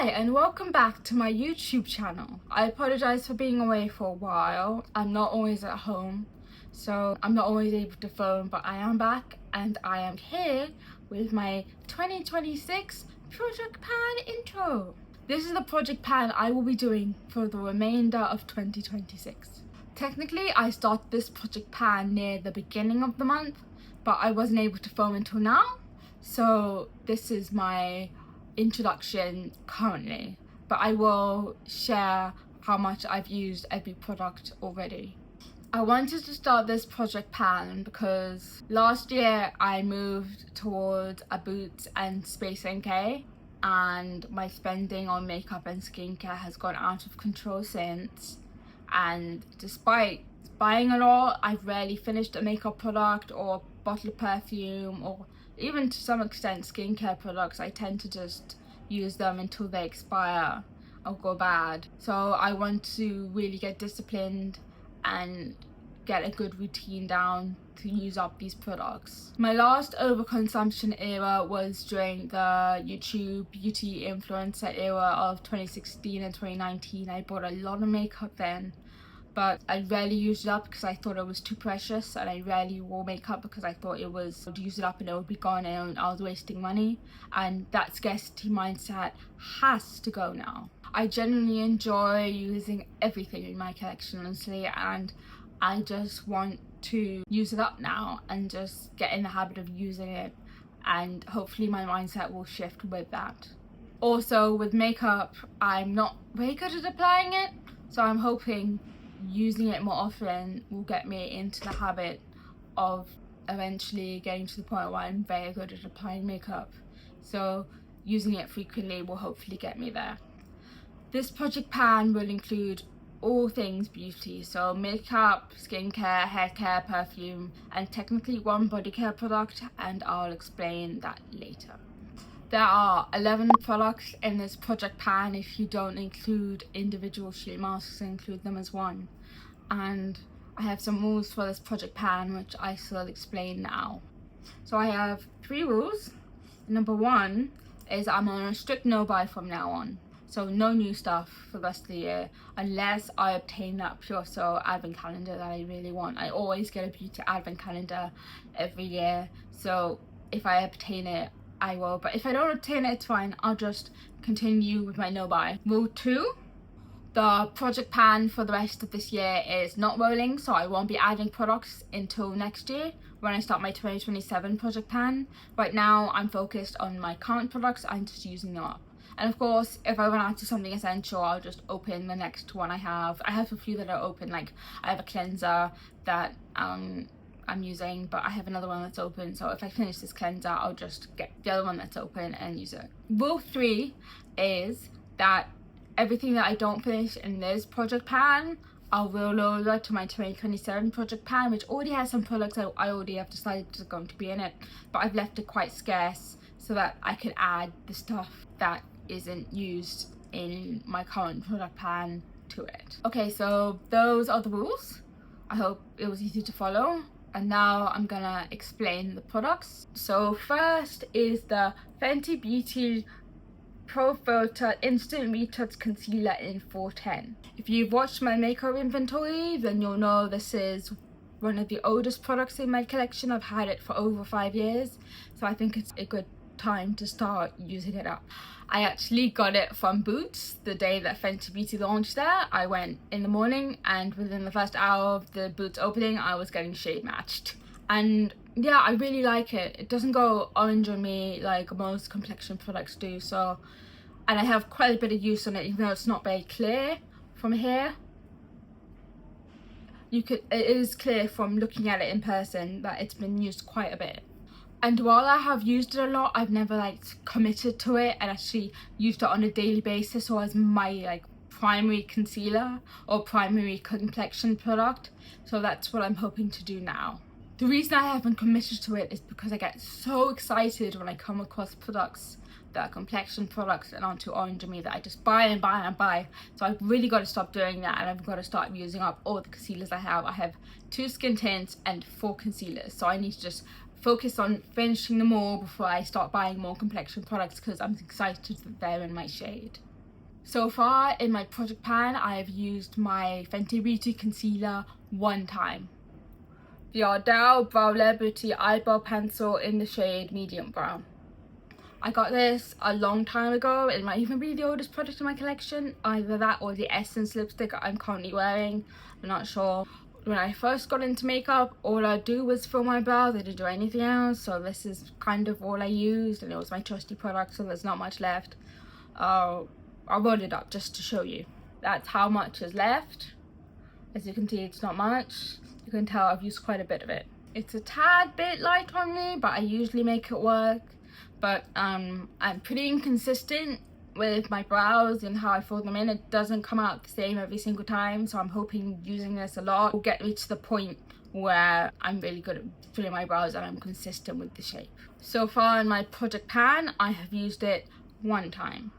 Hi and welcome back to my YouTube channel. I apologize for being away for a while. I'm not always at home, so I'm not always able to film, but I am back and I am here with my 2026 project pan intro. This is the project pan I will be doing for the remainder of 2026. Technically, I started this project pan near the beginning of the month, but I wasn't able to film until now, so this is my introduction currently, but I will share how much I've used every product already. I wanted to start this project pan because last year I moved towards a Boots and Space NK, and my spending on makeup and skincare has gone out of control since, and despite buying a lot, I've rarely finished a makeup product or a bottle of perfume, or even to some extent skincare products. I tend to just use them until they expire or go bad. So I want to really get disciplined and get a good routine down to use up these products. My last overconsumption era was during the YouTube beauty influencer era of 2016 and 2019. I bought a lot of makeup then, but I rarely used it up because I thought it was too precious, and I rarely wore makeup because I thought it was to use it up and it would be gone and I was wasting money, and that scarcity mindset has to go now. I genuinely enjoy using everything in my collection, honestly, and I just want to use it up now and just get in the habit of using it, and hopefully my mindset will shift with that. Also with makeup, I'm not very good at applying it, so I'm hoping using it more often will get me into the habit of eventually getting to the point where I'm very good at applying makeup. So using it frequently will hopefully get me there. This project pan will include all things beauty, so makeup, skincare, hair care, perfume, and technically one body care product, and I'll explain that later. There are 11 products in this project pan if you don't include individual sheet masks and include them as one. And I have some rules for this project pan which I shall explain now. So I have 3 rules. Number 1 is I'm on a strict no buy from now on. So no new stuff for the rest of the year unless I obtain that Pure Soul advent calendar that I really want. I always get a beauty advent calendar every year, so if I obtain it I will, but if I don't obtain it, it's fine. I'll just continue with my no buy. Rule 2, the project pan for the rest of this year is not rolling, so I won't be adding products until next year when I start my 2027 project pan. Right now I'm focused on my current products. I'm just using them up, and of course if I run out of something essential, I'll just open the next one I have. I have a few that are open, like I have a cleanser that I'm using, but I have another one that's open, so if I finish this cleanser I'll just get the other one that's open and use it. Rule 3 is that everything that I don't finish in this project pan I'll roll over to my 2027 project pan, which already has some products that I already have decided are going to be in it, but I've left it quite scarce so that I can add the stuff that isn't used in my current product pan to it. Okay, so those are the rules. I hope it was easy to follow. And now I'm gonna explain the products. So first is the Fenty Beauty Pro Filt'r Instant Retouch Concealer in 410. If you've watched my makeup inventory, then you'll know this is one of the oldest products in my collection. I've had it for over 5 years, so I think it's a good time to start using it up. I actually got it from Boots the day that Fenty Beauty launched there. I went in the morning, and within the first hour of the Boots opening I was getting shade matched, and yeah, I really like it. It doesn't go orange on me like most complexion products do, so, and I have quite a bit of use on it, even though it's not very clear from here. It is clear from looking at it in person that it's been used quite a bit. And while I have used it a lot, I've never committed to it and actually used it on a daily basis or as my primary concealer or primary complexion product. So that's what I'm hoping to do now. The reason I haven't committed to it is because I get so excited when I come across products that are complexion products and aren't too orange on me that I just buy and buy and buy. So I've really got to stop doing that, and I've got to start using up all the concealers I have. I have 2 skin tints and 4 concealers, so I need to just focus on finishing them all before I start buying more complexion products, because I'm excited that they're in my shade. So far in my project pan, I've used my Fenty Beauty concealer one time. The Ardell Brow-Lebrity eyebrow pencil in the shade medium brown. I got this a long time ago. It might even be the oldest product in my collection. Either that or the Essence lipstick I'm currently wearing. I'm not sure. When I first got into makeup, all I do was fill my brows. I didn't do anything else. So this is kind of all I used, and it was my trusty product, so there's not much left. I'll roll it up just to show you. That's how much is left. As you can see, it's not much. You can tell I've used quite a bit of it. It's a tad bit light on me, but I usually make it work. But I'm pretty inconsistent with my brows and how I fill them in. It doesn't come out the same every single time, so I'm hoping using this a lot will get me to the point where I'm really good at filling my brows and I'm consistent with the shape. So far in my project pan, I have used it one time.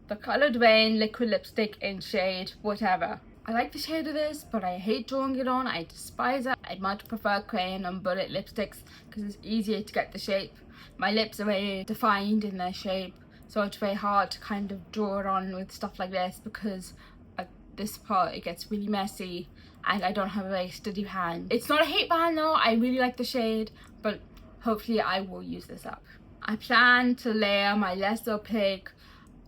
The coloured Raine liquid lipstick in shade whatever. I like the shade of this, but I hate drawing it on. I despise it. I'd much prefer crayon and bullet lipsticks because it's easier to get the shape. My lips are very defined in their shape, so it's very hard to kind of draw it on with stuff like this, because at this part it gets really messy and I don't have a very steady hand. It's not a hate pan though. I really like the shade, but hopefully I will use this up. I plan to layer my less opaque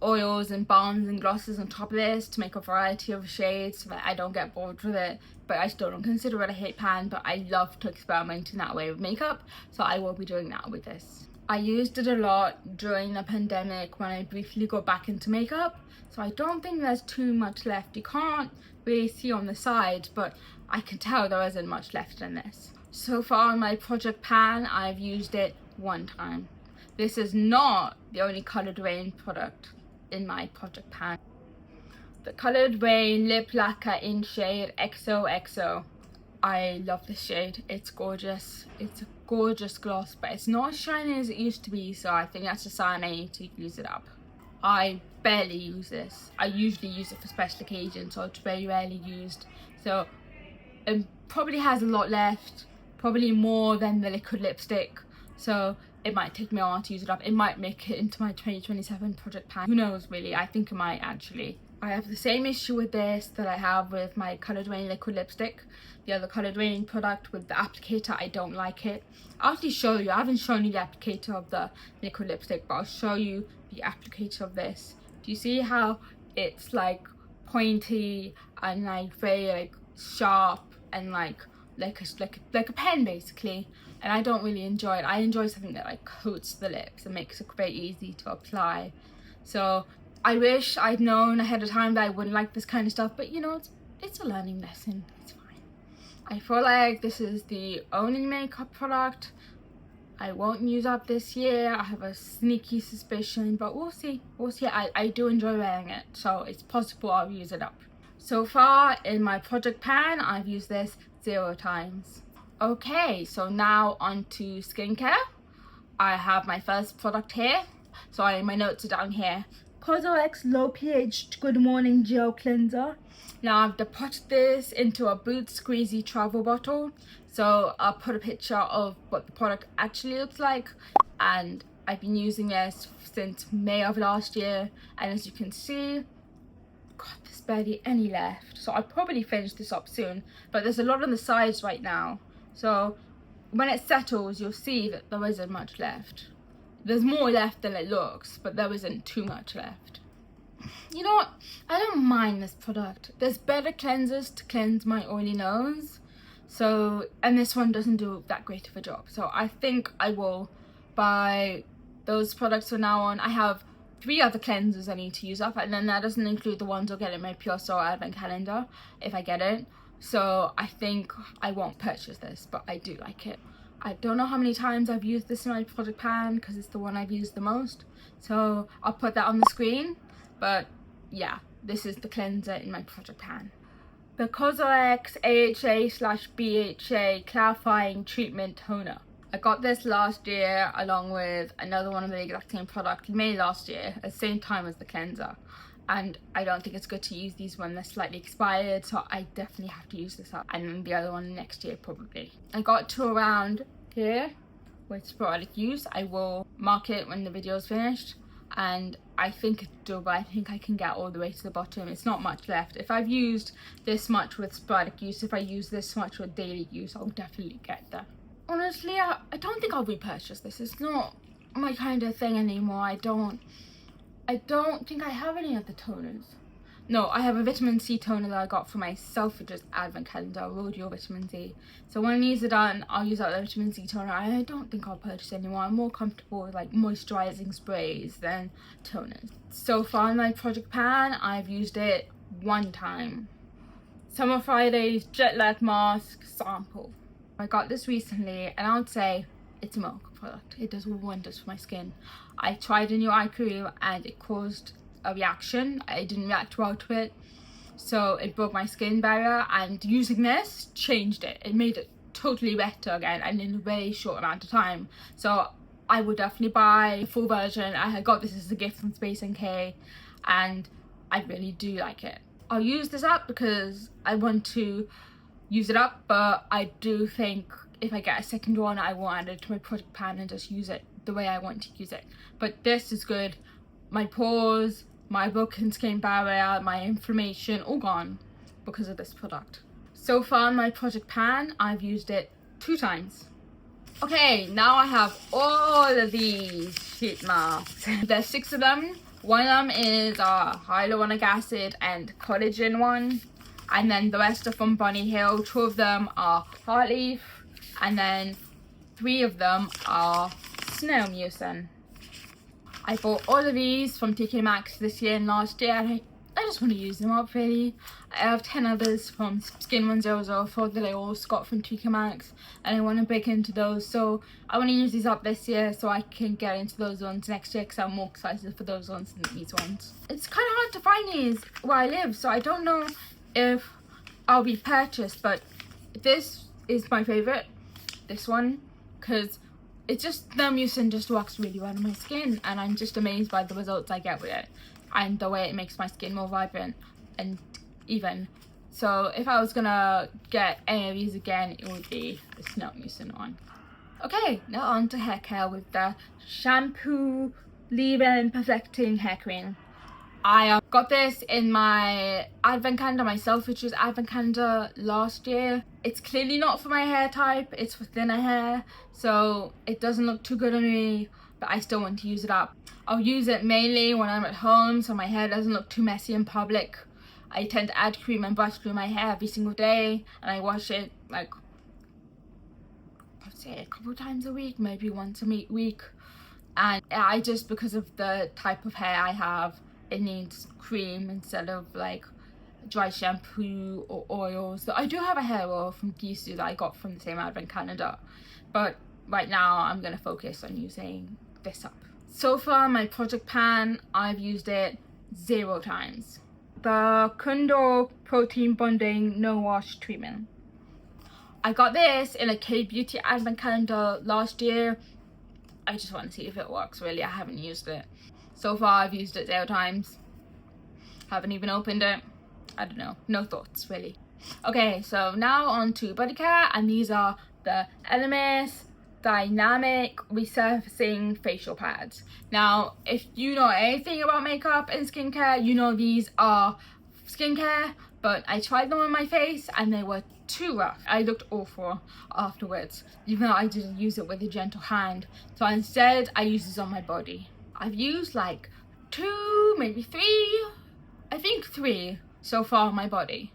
oils and balms and glosses on top of this to make a variety of shades so that I don't get bored with it, but I still don't consider it a hate pan. But I love to experiment in that way with makeup, so I will be doing that with this. I used it a lot during the pandemic when I briefly got back into makeup, so I don't think there's too much left. You can't really see on the side, but I can tell there isn't much left in this. So far in my project pan, I've used it one time. This is not the only coloured Raine product in my project pan. The coloured Raine lip lacquer in shade XOXO. I love this shade. It's gorgeous. It's a gorgeous gloss, but it's not as shiny as it used to be, so I think that's a sign I need to use it up. I barely use this. I usually use it for special occasions, so it's very rarely used. So it probably has a lot left, probably more than the liquid lipstick, so it might take me a while to use it up. It might make it into my 2027 project pan. Who knows really? I think it might actually. I have the same issue with this that I have with my coloured Raine liquid lipstick. The other coloured Raine product with the applicator, I don't like it. I'll actually show you. I haven't shown you the applicator of the liquid lipstick, but I'll show you the applicator of this. Do you see how it's like pointy and like very like sharp and like a pen basically? And I don't really enjoy it. I enjoy something that like coats the lips and makes it very easy to apply. So I wish I'd known ahead of time that I wouldn't like this kind of stuff, but you know, it's a learning lesson. It's fine. I feel like this is the only makeup product I won't use up this year. I have a sneaky suspicion, but we'll see. We'll see. I do enjoy wearing it, so it's possible I'll use it up. So far in my project pan, I've used this 0 times. Okay, so now on to skincare. I have my first product here. Sorry, my notes are down here. COSRX Low pH Good Morning Gel Cleanser. Now I've deposited this into a boot squeezy travel bottle, so I'll put a picture of what the product actually looks like. And I've been using this since May of last year, and as you can see, God, there's barely any left, so I'll probably finish this up soon, but there's a lot on the sides right now, so when it settles you'll see that there isn't much left. There's more left than it looks, but there isn't too much left. You know what? I don't mind this product. There's better cleansers to cleanse my oily nose. So, and this one doesn't do that great of a job. So I think I will buy those products from now on. I have 3 other cleansers I need to use up, and then that doesn't include the ones I'll get in my Pure Soul Advent calendar if I get it. So I think I won't purchase this, but I do like it. I don't know how many times I've used this in my project pan because it's the one I've used the most. So I'll put that on the screen. But yeah, this is the cleanser in my project pan. The COSRX AHA/BHA Clarifying Treatment Toner. I got this last year along with another one of the exact same product, May last year, at the same time as the cleanser. And I don't think it's good to use these when they're slightly expired, so I definitely have to use this up. And then the other one next year probably. I got to around here with sporadic use. I will mark it when the video is finished, and I think it's doable. I think I can get all the way to the bottom. It's not much left. If I've used this much with sporadic use, if I use this much with daily use, I'll definitely get there. Honestly, I don't think I'll repurchase this. It's not my kind of thing anymore. I don't think I have any other toners. No, I have a vitamin C toner that I got for myself, which is Advent Calendar, Rodeo Vitamin C. So when these are done, I'll use out the vitamin C toner. I don't think I'll purchase anymore. I'm more comfortable with like moisturizing sprays than toners. So far in my project pan, I've used it 1 time. Summer Fridays Jet Lag Mask Sample. I got this recently, and I would say it's a milk product. It does wonders for my skin. I tried a new eye cream and it caused a reaction. I didn't react well to it, so it broke my skin barrier, and using this changed it. It made it totally better again, and in a very short amount of time. So I would definitely buy the full version. I got this as a gift from Space NK, and I really do like it. I'll use this up because I want to use it up, but I do think if I get a second one, I will add it to my project pan and just use it the way I want to use it. But this is good. My pores, my broken skin barrier, my inflammation, all gone because of this product. So far in my project pan, I've used it 2 times. Okay, now I have all of these sheet masks. There's 6 of them. One of them is hyaluronic acid and collagen one, and then the rest are from Bonny Hill. 2 of them are heart leaf, and then 3 of them are snail mucin. I bought all of these from TK Maxx this year and last year, and I just want to use them up really. I have 10 others from Skin 1004 that I also got from TK Maxx, and I want to break into those. So I want to use these up this year so I can get into those ones next year, because I'm more excited for those ones than these ones. It's kind of hard to find these where I live, so I don't know if I'll be purchased, but this is my favourite, this one, because it's just, the mucin just works really well on my skin, and I'm just amazed by the results I get with it and the way it makes my skin more vibrant and even. So if I was gonna get any of these again, it would be the snail mucin one. Okay, now on to hair care with the Chāmpo Leave-In Perfecting Hair Cream. I got this in my advent calendar myself, which was advent calendar last year. It's clearly not for my hair type, it's for thinner hair, so it doesn't look too good on me, but I still want to use it up. I'll use it mainly when I'm at home, so my hair doesn't look too messy in public. I tend to add cream and brush through my hair every single day, and I wash it like, I'd say a couple times a week, maybe once a week. And I just, because of the type of hair I have, it needs cream instead of like dry shampoo or oils. So I do have a hair oil from Xoxo that I got from the same advent calendar, but right now I'm going to focus on using this up. So far my project pan, I've used it 0 times. The Kundal Protein Bonding No Wash Treatment. I got this in a K-Beauty advent calendar last year. I just want to see if it works really. I haven't used it. So far I've used it 0 times. Haven't even opened it. I don't know. No thoughts really. Okay, so now on to body care, and these are the Elemis Dynamic Resurfacing Facial Pads. Now, if you know anything about makeup and skincare, you know these are skincare, but I tried them on my face and they were too rough. I looked awful afterwards, even though I didn't use it with a gentle hand. So instead, I used this on my body. I've used like 2, maybe 3, I think 3 so far on my body.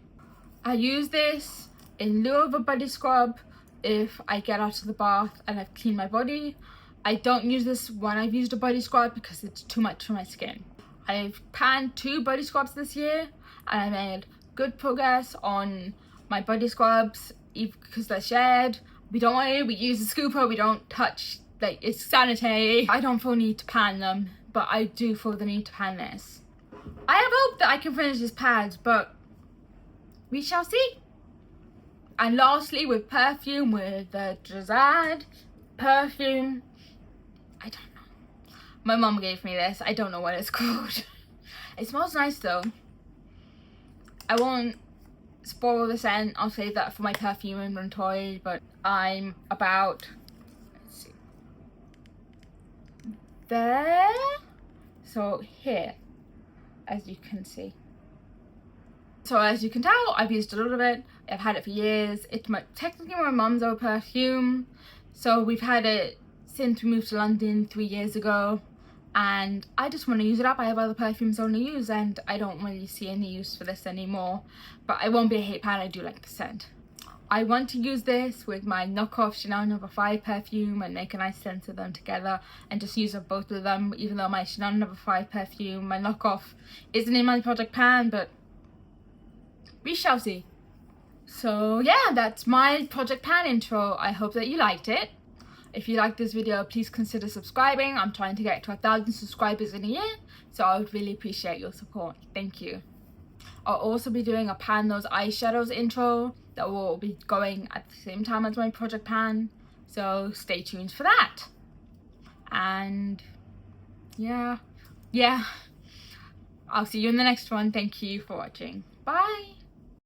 I use this in lieu of a body scrub if I get out of the bath and I've cleaned my body. I don't use this when I've used a body scrub because it's too much for my skin. I've panned 2 body scrubs this year, and I made good progress on my body scrubs because they're shared. We don't want to, we use a scooper, we don't touch, like, it's sanitary. I don't feel need to pan them, but I do feel the need to pan this. I have hope that I can finish this pad, but we shall see. And lastly, with perfume, with the Jazzad perfume, I don't know. My mum gave me this. I don't know what it's called. It smells nice though. I won't spoil the scent. I'll save that for my perfume inventory. But I'm about, let's see, there. So here, as you can see. So as you can tell, I've used a lot of it. I've had it for years. It's technically my mum's old perfume. So we've had it since we moved to London 3 years ago. And I just want to use it up. I have other perfumes I want to use and I don't really see any use for this anymore. But I won't be a hate fan, I do like the scent. I want to use this with my knockoff Chanel No. 5 perfume and make a nice scent of them together and just use up both of them, even though my Chanel No. 5 perfume, my knockoff, isn't in my project pan, but we shall see. So yeah, that's my project pan intro. I hope that you liked it. If you liked this video, please consider subscribing. I'm trying to get to 1,000 subscribers in a year, so I would really appreciate your support. Thank you. I'll also be doing a pan those eyeshadows intro that will be going at the same time as my project pan, so stay tuned for that. And yeah, I'll see you in the next one. Thank you for watching. Bye.